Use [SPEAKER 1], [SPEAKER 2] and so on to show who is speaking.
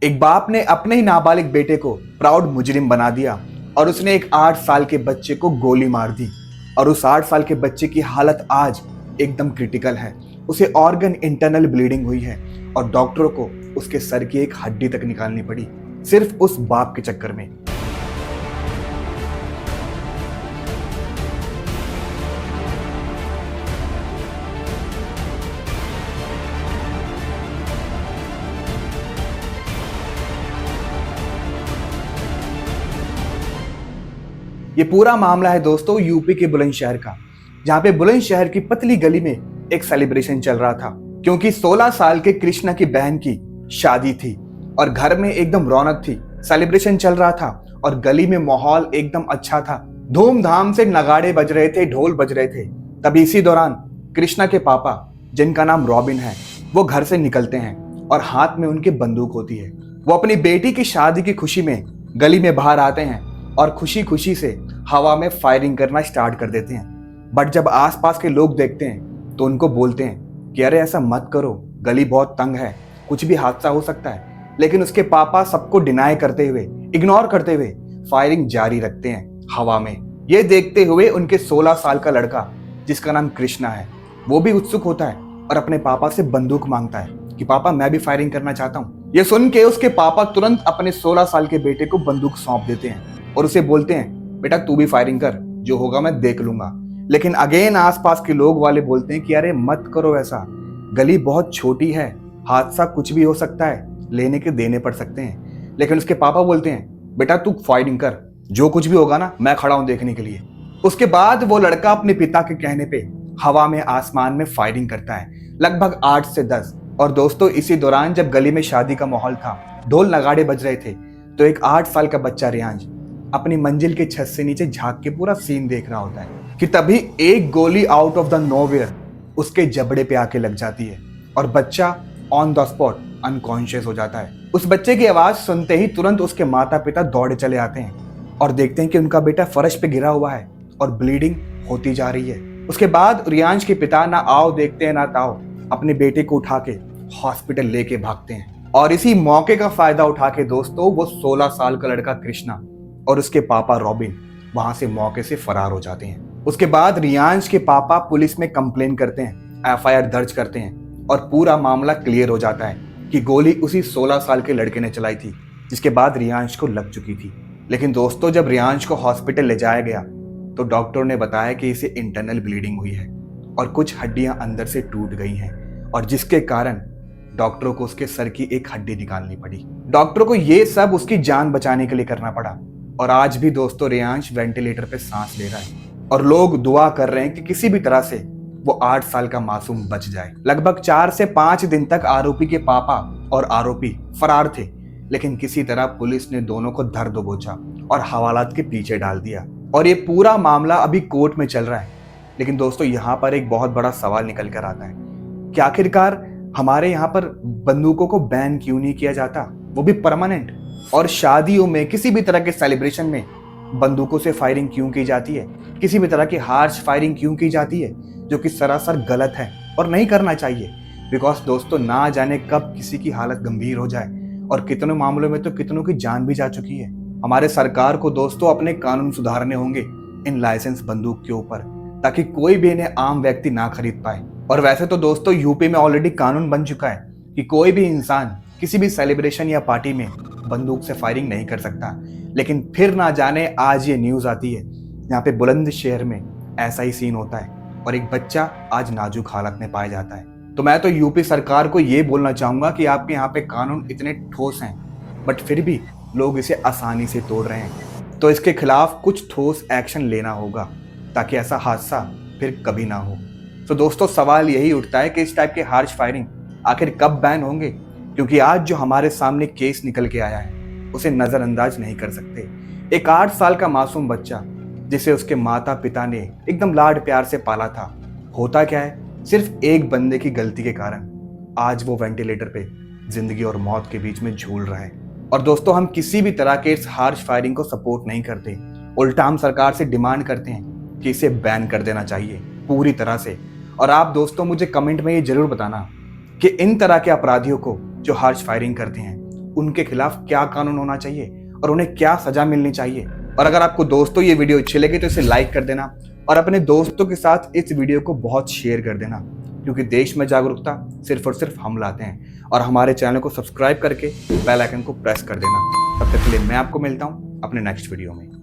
[SPEAKER 1] एक बाप ने अपने ही नाबालिग बेटे को प्राउड मुजरिम बना दिया और उसने एक 8 साल के बच्चे को गोली मार दी। और उस 8 साल के बच्चे की हालत आज एकदम क्रिटिकल है। उसे ऑर्गन इंटरनल ब्लीडिंग हुई है और डॉक्टरों को उसके सर की एक हड्डी तक निकालनी पड़ी, सिर्फ उस बाप के चक्कर में। ये पूरा मामला है दोस्तों यूपी के बुलंदशहर का, जहां पे बुलंदशहर की पतली गली में एक सेलिब्रेशन चल रहा था, क्योंकि 16 साल के कृष्णा की बहन की शादी थी और घर में एकदम रौनक थी। सेलिब्रेशन चल रहा था और गली में माहौल एकदम अच्छा था। धूमधाम से नगाड़े बज रहे थे, ढोल बज रहे थे। तभी इसी दौरान कृष्णा के पापा, जिनका नाम रॉबिन है, वो घर से निकलते हैं और हाथ में उनकी बंदूक होती है। वो अपनी बेटी की शादी की खुशी में गली में बाहर आते हैं और खुशी खुशी से हवा में फायरिंग करना स्टार्ट कर देते हैं। बट जब आसपास के लोग देखते हैं तो उनको बोलते हैं कि अरे ऐसा मत करो, गली बहुत तंग है, कुछ भी हादसा हो सकता है। लेकिन उसके पापा सबको डिनाई करते हुए, इग्नोर करते हुए फायरिंग जारी रखते हैं हवा में। ये देखते हुए उनके 16 साल का लड़का, जिसका नाम कृष्णा है, वो भी उत्सुक होता है और अपने पापा से बंदूक मांगता है कि पापा मैं भी फायरिंग करना चाहता हूँ। ये सुन के उसके पापा तुरंत अपने 16 साल के बेटे को बंदूक सौंप देते हैं और उसे बोलते हैं बेटा तू भी फायरिंग कर, जो होगा मैं देख लूंगा। लेकिन अगेन आसपास के लोग वाले बोलते हैं कि अरे मत करो ऐसा, गली बहुत छोटी है, हादसा कुछ भी हो सकता है, लेने के देने पड़ सकते हैं। लेकिन उसके पापा बोलते हैं बेटा तू फायरिंग कर, जो कुछ भी होगा ना मैं खड़ा हूं देखने के लिए। उसके बाद वो लड़का अपने पिता के कहने पे हवा में आसमान में फायरिंग करता है, लगभग 8 से 10। और दोस्तों इसी दौरान जब गली में शादी का माहौल था, ढोल नगाड़े बज रहे थे, तो एक 8 साल का बच्चा रियांश अपनी मंजिल के छत से नीचे झांक के पूरा सीन देख रहा होता है कि तभी एक गोली आउट ऑफ द नोवेयर उसके जबड़े पे आके लग जाती है और बच्चा ऑन द स्पॉट अनकॉन्शियस हो जाता है। उस बच्चे की आवाज सुनते ही तुरंत उसके माता पिता दौड़े चले आते हैं और देखते हैं कि उनका बेटा फर्श पे गिरा हुआ है और ब्लीडिंग होती जा रही है। उसके बाद रियांश के पिता ना आओ देखते हैं ना ताओ, अपने बेटे को उठा के हॉस्पिटल लेके भागते हैं। और इसी मौके का फायदा उठा के दोस्तों वो 16 साल का लड़का कृष्णा और उसके पापा रॉबिन वहां से मौके से फरार हो जाते हैं। उसके बाद रियांश के पापा पुलिस में कंप्लेन करते हैं, एफआईआर दर्ज करते हैं और पूरा मामला क्लियर हो जाता है कि गोली उसी 16 साल के लड़के ने चलाई थी, जिसके बाद रियांश को लग चुकी थी। लेकिन दोस्तों जब रियांश को हॉस्पिटल ले जाया गया तो डॉक्टर ने बताया कि इसे इंटरनल ब्लीडिंग हुई है और कुछ हड्डियां अंदर से टूट गई हैं और जिसके कारण डॉक्टरों को उसके सर की एक हड्डी निकालनी पड़ी। डॉक्टरों को ये सब उसकी जान बचाने के लिए करना पड़ा और आज भी दोस्तों रियांश वेंटिलेटर पे सांस ले रहा है और लोग दुआ कर रहे हैं कि किसी भी तरह से वो 8 साल का मासूम बच जाए। लगभग 4 से 5 दिन तक आरोपी के पापा और आरोपी फरार थे, लेकिन किसी तरह पुलिस ने दोनों को धर दबोचा और हवालात के पीछे डाल दिया और ये पूरा मामला अभी कोर्ट में चल रहा है। लेकिन दोस्तों यहाँ पर एक बहुत बड़ा सवाल निकल कर आता है कि आखिरकार हमारे यहाँ पर बंदूकों को बैन क्यों नहीं किया जाता, वो भी परमानेंट। और शादियों में किसी भी तरह के सेलिब्रेशन में बंदूकों से फायरिंग क्यों की जाती है, किसी भी तरह की हार्श फायरिंग क्यों की जाती है, जो कि सरासर गलत है और नहीं करना चाहिए। बिकॉज दोस्तों ना जाने कब किसी की हालत गंभीर हो जाए और कितनों मामलों में तो कितनों की जान भी जा चुकी है। हमारे सरकार को दोस्तों अपने कानून सुधारने होंगे इन लाइसेंस बंदूक के ऊपर, ताकि कोई भी इन्हें आम व्यक्ति ना खरीद पाए। और वैसे तो दोस्तों यूपी में ऑलरेडी कानून बन चुका है कि कोई भी इंसान किसी भी सेलिब्रेशन या पार्टी में बंदूक से फायरिंग नहीं कर सकता। लेकिन फिर ना जाने आज ये न्यूज आती है यहाँ पे बुलंदशहर में ऐसा ही सीन होता है और एक बच्चा आज नाजुक हालत में पाया जाता है। तो मैं तो यूपी सरकार को ये बोलना चाहूंगा कि आपके यहाँ पे कानून इतने ठोस हैं बट फिर भी लोग इसे आसानी से तोड़ रहे हैं, तो इसके खिलाफ कुछ ठोस एक्शन लेना होगा ताकि ऐसा हादसा फिर कभी ना हो। तो दोस्तों सवाल यही उठता है कि इस टाइप के हार्श फायरिंग आखिर कब बैन होंगे, क्योंकि आज जो हमारे सामने केस निकल के आया है उसे नजरअंदाज नहीं कर सकते। एक 8 साल का मासूम बच्चा जिसे उसके माता पिता ने एकदम लाड प्यार से पाला था, होता क्या है सिर्फ एक बंदे की गलती के कारण आज वो वेंटिलेटर पे जिंदगी और मौत के बीच में झूल रहा है। और दोस्तों हम किसी भी तरह के इस हार्श फायरिंग को सपोर्ट नहीं करते, उल्टा हम सरकार से डिमांड करते हैं कि इसे बैन कर देना चाहिए पूरी तरह से। और आप दोस्तों मुझे कमेंट में ये जरूर बताना कि इन तरह के अपराधियों को जो हार्श फायरिंग करते हैं उनके खिलाफ क्या कानून होना चाहिए और उन्हें क्या सजा मिलनी चाहिए। और अगर आपको दोस्तों ये वीडियो अच्छी लगी तो इसे लाइक कर देना और अपने दोस्तों के साथ इस वीडियो को बहुत शेयर कर देना, क्योंकि देश में जागरूकता सिर्फ और सिर्फ हम लाते हैं। और हमारे चैनल को सब्सक्राइब करके बेल आइकन को प्रेस कर देना। तब तक के लिए मैं आपको मिलता हूं अपने नेक्स्ट वीडियो में।